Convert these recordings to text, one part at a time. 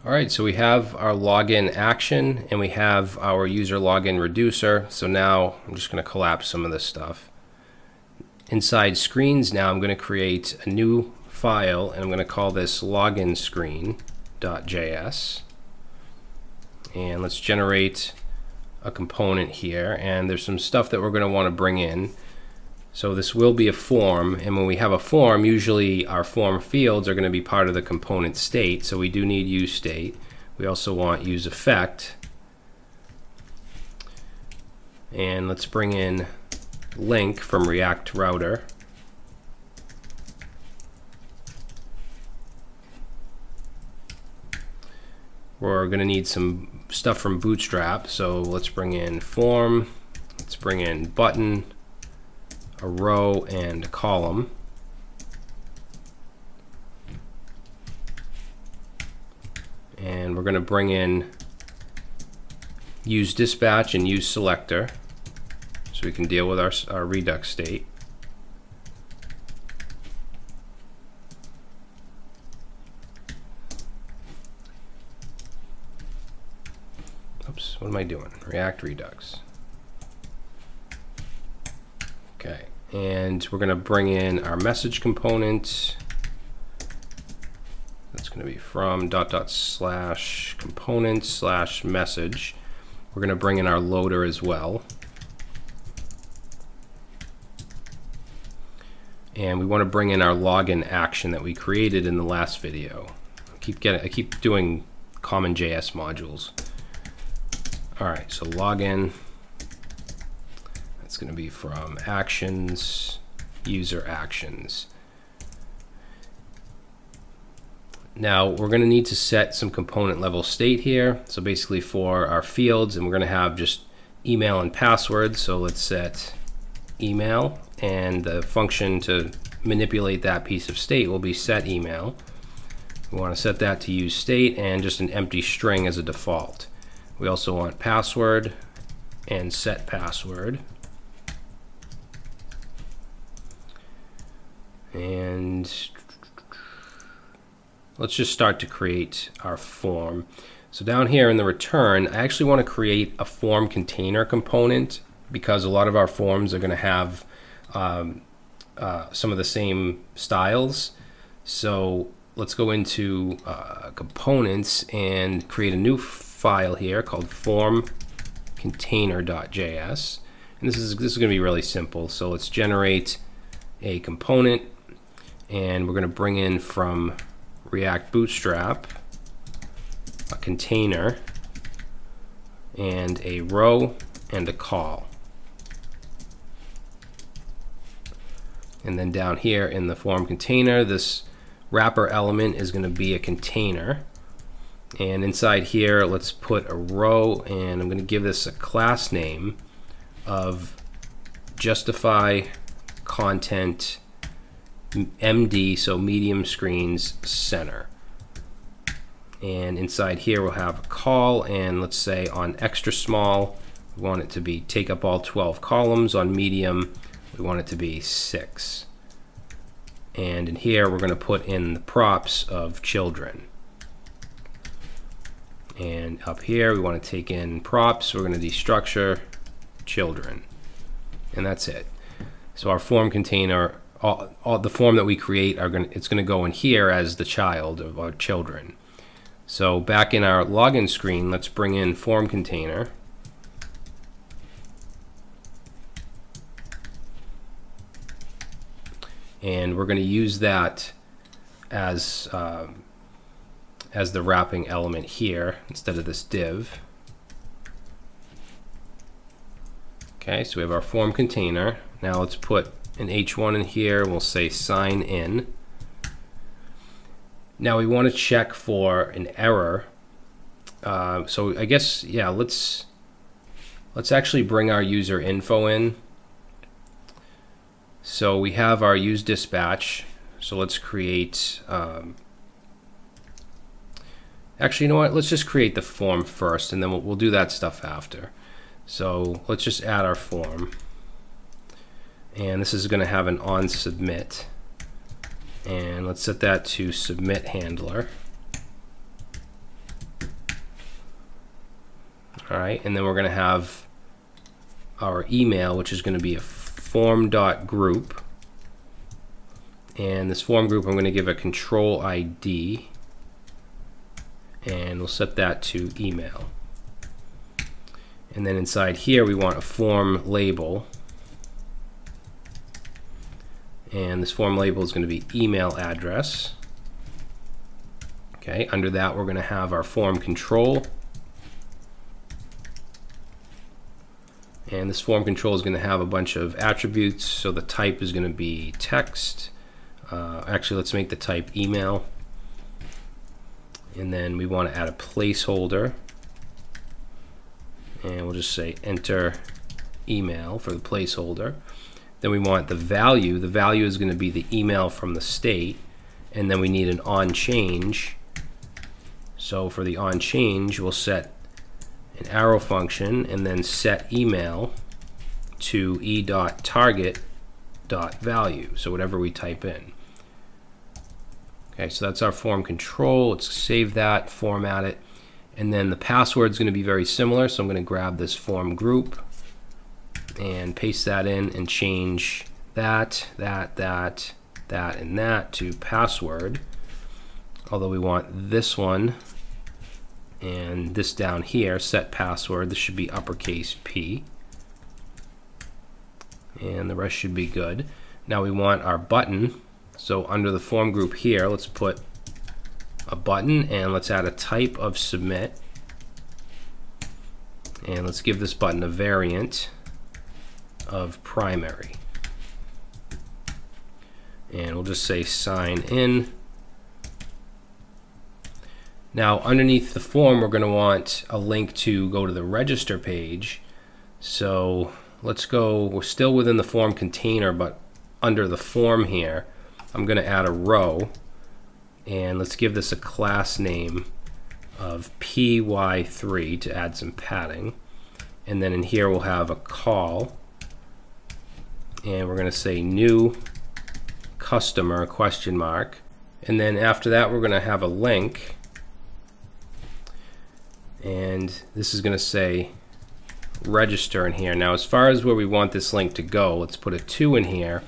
All right, so we have our login action and we have our user login reducer. So now I'm just going to collapse some of this stuff. Inside screens, now I'm going to create a new file and I'm going to call this login screen.js. And let's generate a component here. And there's some stuff that we're going to want to bring in. So this will be a form, and when we have a form, usually our form fields are going to be part of the component state. So we do need useState. We also want useEffect. And let's bring in link from React router. We're going to need some stuff from Bootstrap. So let's bring in form. Let's bring in button, a row, and a column. And we're going to bring in useDispatch and useSelector so we can deal with our Redux state. Oops, what am I doing? React Redux. Okay, and we're going to bring in our message component. That's going to be from /component/message. We're going to bring in our loader as well. And we want to bring in our login action that we created in the last video. I keep doing common JS modules. All right, so login. It's going to be from actions, user actions. Now we're going to need to set some component level state here. So basically for our fields, and we're going to have just email and password. So let's set email, and the function to manipulate that piece of state will be set email. We want to set that to useState and just an empty string as a default. We also want password and set password. And let's just start to create our form. So down here in the return, I actually want to create a form container component because a lot of our forms are going to have some of the same styles. So let's go into components and create a new file here called form container.js. And this is going to be really simple. So let's generate a component. And we're going to bring in from React Bootstrap a container and a row and a call. And then down here in the form container, this wrapper element is going to be a container. And inside here, let's put a row, and I'm going to give this a class name of justify content MD, so medium screens center. And inside here we'll have a call, and let's say on extra small we want it to be take up all 12 columns. On medium we want it to be 6. And in here we're going to put in the props of children. And up here we want to take in props. We're going to destructure children, and that's it. So our form container, all the form that we create it's going to go in here as the child of our children. So back in our login screen, let's bring in form container. And we're going to use that as the wrapping element here instead of this div. Okay, so we have our form container. Now let's put an H1 in here. We'll say sign in. Now we want to check for an error. So I guess, yeah, let's actually bring our user info in. So we have our useDispatch. So let's create, actually, you know what? Let's just create the form first, and then we'll do that stuff after. So let's just add our form. And this is going to have an onSubmit. And let's set that to submit handler. All right, and then we're going to have our email, which is going to be a form.group. And this form group, I'm going to give a control ID, and we'll set that to email. And then inside here, we want a form label. And this form label is going to be email address. Okay, under that, we're going to have our form control. And this form control is going to have a bunch of attributes. So the type is going to be text. Actually, let's make the type email. And then we want to add a placeholder. And we'll just say enter email for the placeholder. Then we want the value. The value is going to be the email from the state. And then we need an onChange. So for the onChange, we'll set an arrow function and then set email to e.target.value. So whatever we type in. Okay, so that's our form control. Let's save that, format it. And then the password is going to be very similar. So I'm going to grab this form group and paste that in and change that, and that to password. Although we want this one and this down here, set password. This should be uppercase P. And the rest should be good. Now we want our button. So under the form group here, let's put a button and let's add a type of submit. And let's give this button a variant of primary. And we'll just say sign in. Now underneath the form, we're going to want a link to go to the register page. So let's go, we're still within the form container, but under the form here, I'm going to add a row, and let's give this a class name of py3 to add some padding. And then in here we'll have a call, and we're going to say new customer question mark. And then after that we're going to have a link, and this is going to say register in here. Now as far as where we want this link to go, let's put a 2 in here.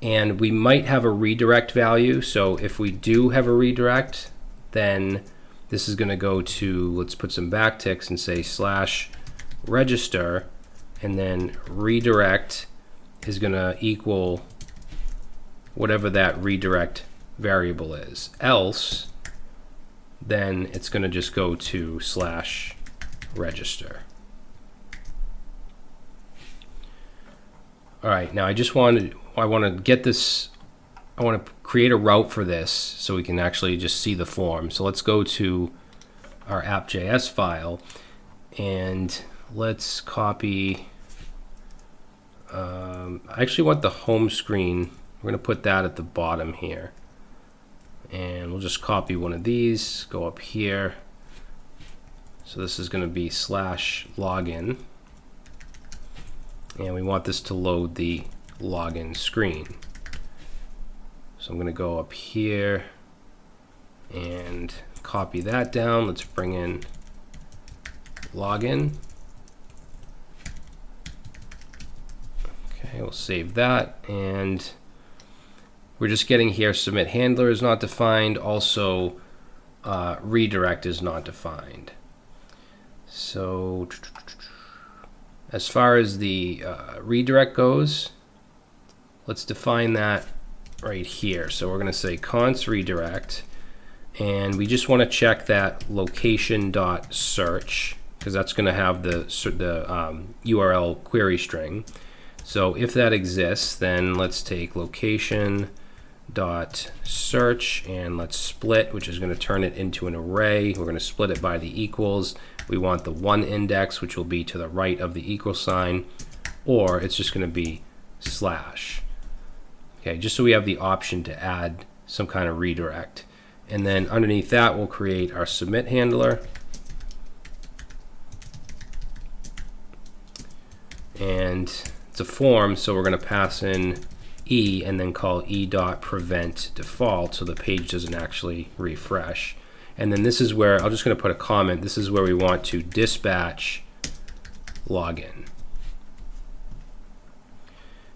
And we might have a redirect value. So if we do have a redirect, then this is going to go to, let's put some backticks and say /register, and then redirect is going to equal whatever that redirect variable is. Else, then it's going to just go to /register. All right, now I want to get this, I want to create a route for this so we can actually just see the form. So let's go to our app.js file and let's copy, I actually want the home screen. We're going to put that at the bottom here. And we'll just copy one of these, go up here. So this is going to be /login. And we want this to load the login screen. So I'm going to go up here and copy that down. Let's bring in login. Okay, we'll save that. And we're just getting here submit handler is not defined. Also, redirect is not defined. So as far as the redirect goes, let's define that right here. So we're going to say const redirect, and we just want to check that location.search because that's going to have the URL query string. So if that exists, then let's take location.search and let's split, which is going to turn it into an array. We're going to split it by the equals. We want the 1 index, which will be to the right of the equal sign, or it's just going to be /. Okay, just so we have the option to add some kind of redirect. And then underneath that, we'll create our submit handler. And it's a form, so we're going to pass in e and then call e.prevent default so the page doesn't actually refresh. And then this is where, I'm just going to put a comment, this is where we want to dispatch login.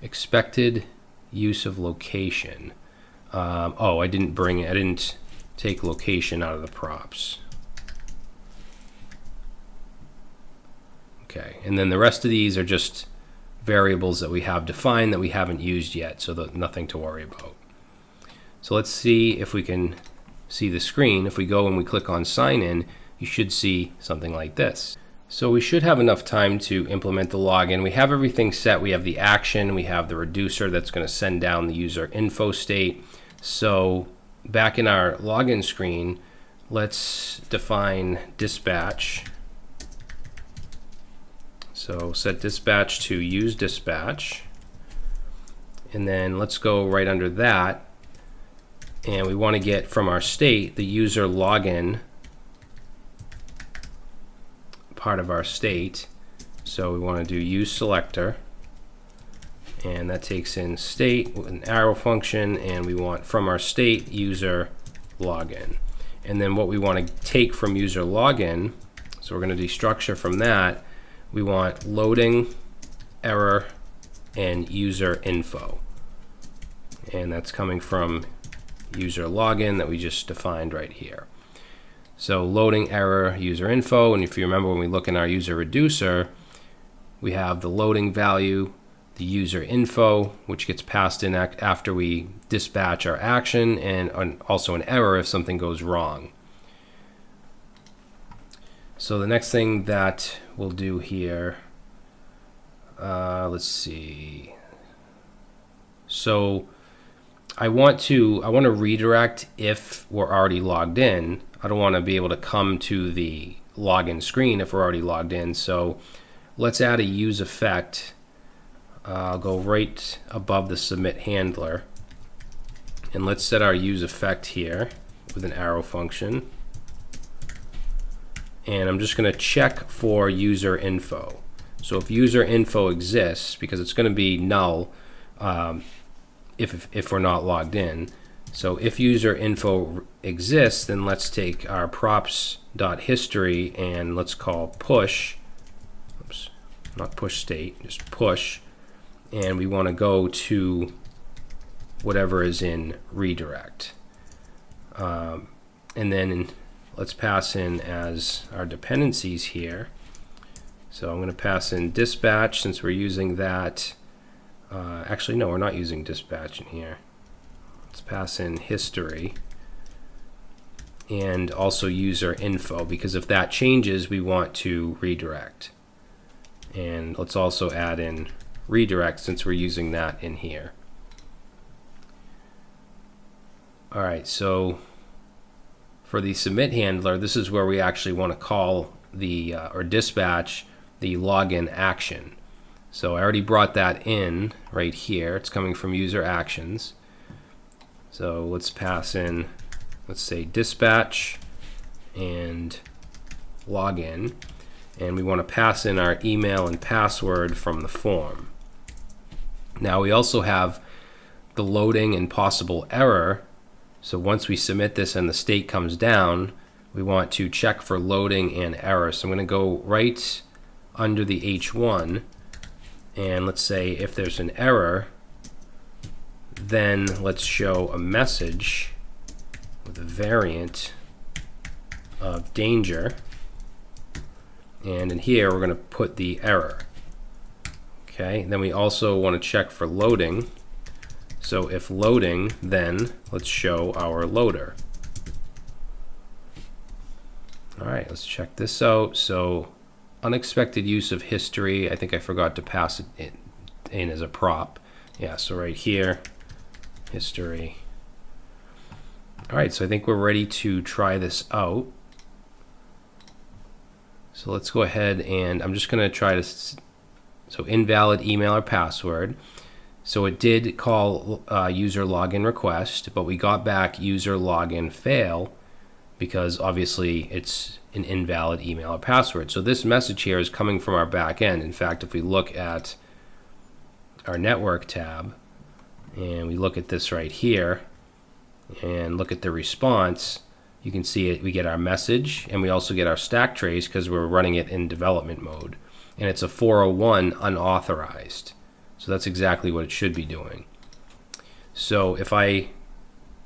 Expected use of location. Oh, I didn't take location out of the props. Okay, and then the rest of these are just variables that we have defined that we haven't used yet, so nothing to worry about. So let's see if we can see the screen. If we go and we click on sign in, you should see something like this. So we should have enough time to implement the login. We have everything set. We have the action, we have the reducer that's going to send down the user info state. So back in our login screen, let's define dispatch. So set dispatch to use dispatch, and then let's go right under that, and we want to get from our state the user login part of our state. So we want to do use selector, and that takes in state with an arrow function, and we want from our state user login. And then what we want to take from user login, so we're going to destructure from that, we want loading, error, and user info. And that's coming from user login that we just defined right here. So loading, error, user info, and if you remember when we look in our user reducer, we have the loading value, the user info, which gets passed in after we dispatch our action, and also an error if something goes wrong. So the next thing that we'll do here, let's see. So I want to redirect if we're already logged in. I don't want to be able to come to the login screen if we're already logged in. So let's add a use effect. I'll go right above the submit handler, and let's set our use effect here with an arrow function. And I'm just going to check for user info. So if user info exists, because it's going to be null if we're not logged in. So if user info exists, then let's take our props.history and let's call push, oops, not push state, just push, and we want to go to whatever is in redirect. And then let's pass in as our dependencies here. So I'm going to pass in dispatch since we're using that. Actually, no, we're not using dispatch in here. Let's pass in history and also user info, because if that changes, we want to redirect. And let's also add in redirect since we're using that in here. All right, so for the submit handler, this is where we actually want to call the or dispatch the login action. So I already brought that in right here. It's coming from user actions. So let's pass in, let's say dispatch and login, and we want to pass in our email and password from the form. Now we also have the loading and possible error. So once we submit this and the state comes down, we want to check for loading and error. So I'm going to go right under the H1, and let's say if there's an error, then let's show a message with a variant of danger, and in here we're going to put the error. Okay, then we also want to check for loading. So if loading, then let's show our loader. All right, let's check this out. So unexpected use of history, I think I forgot to pass it in as a prop. Yeah, so right here, history. All right, so I think we're ready to try this out. So let's go ahead, and I'm just going to try to, so invalid email or password. So it did call user login request, but we got back user login fail because obviously it's an invalid email or password. So this message here is coming from our backend. In fact, if we look at our network tab and we look at this right here and look at the response, you can see it. We get our message and we also get our stack trace because we're running it in development mode. and it's a 401 unauthorized. So that's exactly what it should be doing. So if I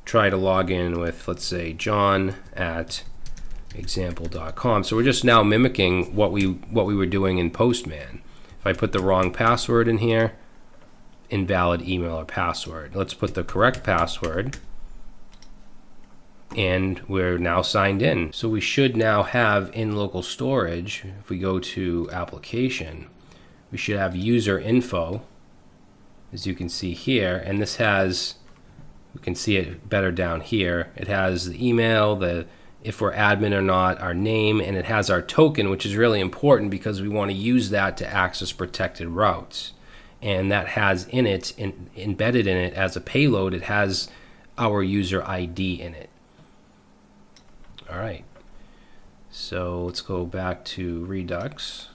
try to log in with, let's say, john@example.com, so we're just now mimicking what we were doing in Postman. If I put the wrong password in here, invalid email or password. Let's put the correct password, and we're now signed in. So we should now have in local storage, if we go to application, we should have user info, as you can see here, and this has, we can see it better down here. It has the email, if we're admin or not, our name, and it has our token, which is really important because we want to use that to access protected routes. And that has in it, embedded in it as a payload, it has our user ID in it. All right, so let's go back to Redux,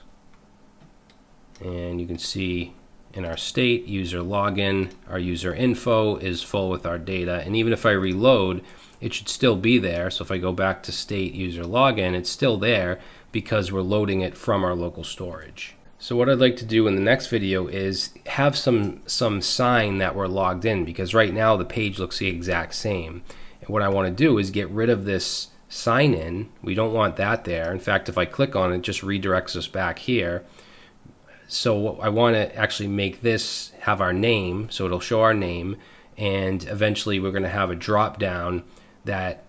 and you can see in our state, user login, our user info is full with our data, and even if I reload, it should still be there. So if I go back to state user login, it's still there because we're loading it from our local storage. So what I'd like to do in the next video is have some sign that we're logged in, because right now the page looks the exact same. And what I want to do is get rid of this sign in. We don't want that there. In fact, if I click on it, it just redirects us back here. So I want to actually make this have our name, so it'll show our name, and eventually we're going to have a drop down that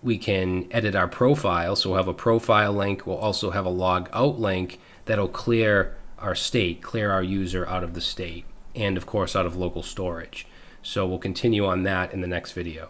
we can edit our profile. So we'll have a profile link. We'll also have a log out link that'll clear our state, clear our user out of the state, and of course out of local storage. So we'll continue on that in the next video.